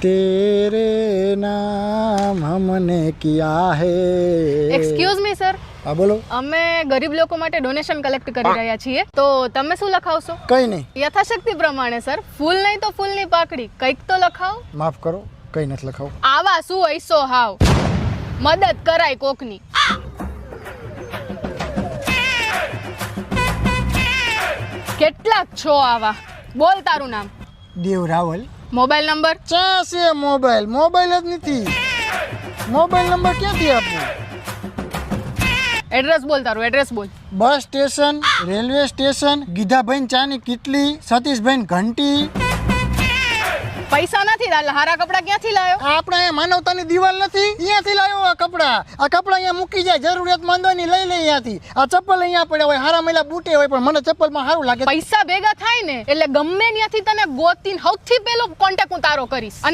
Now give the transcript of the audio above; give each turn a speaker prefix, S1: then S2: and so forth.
S1: तेरे नाम हमने किया है।
S2: એક્સક્યુઝ મી સર,
S1: હા બોલો.
S2: અમે ગરીબ લોકો માટે ડોનેશન કલેક્ટ કરી રહ્યા છીએ, તો તમે શું લખાવશો?
S1: કઈ નહીં.
S2: યથાશક્તિ પ્રમાણે સર. ફૂલ નહીં તો ફૂલની પાકડી, કંઈક તો લખાવો.
S1: માફ કરો, કઈ નથી લખાવું.
S2: આવા શું હૈસો હાવ, મદદ કરાય કોકની. કેટલાક છો આવા? બોલ તારું નામ.
S1: દેવ રાવલ.
S2: Mobile number?
S1: ચા છે મોબાઈલ? મોબાઈલ જ નથી. મોબાઈલ નંબર ક્યાંથી આપું?
S2: એડ્રેસ બોલ, તારું એડ્રેસ બોલ.
S1: બસ સ્ટેશન, રેલવે સ્ટેશન, ગીધાભાઈ ચાની કીટલી, સતીશભાઈ ઘંટી.
S2: પૈસા નથી, હારા કપડા ક્યાંથી લાયો?
S1: આપણે અહીંયા માનવતાની દિવાલ નથી, અહીંયાથી લાવ્યો આ કપડા. આ કપડા અહીંયા મૂકી જાય, જરૂરિયાતમંદ હોય ને લઈ લે અહીંયાથી. આ ચપ્પલ અહીંયા પડ્યા હોય, હારા મેલા બૂટે હોય, પણ મને ચપ્પલમાં સારું લાગે.
S2: પૈસા ભેગા થાય ને એટલે ગમે ત્યાંથી તને ગોતીને સૌથી પહેલો કોન્ટેક્ટ હું તારો કરીશ. અને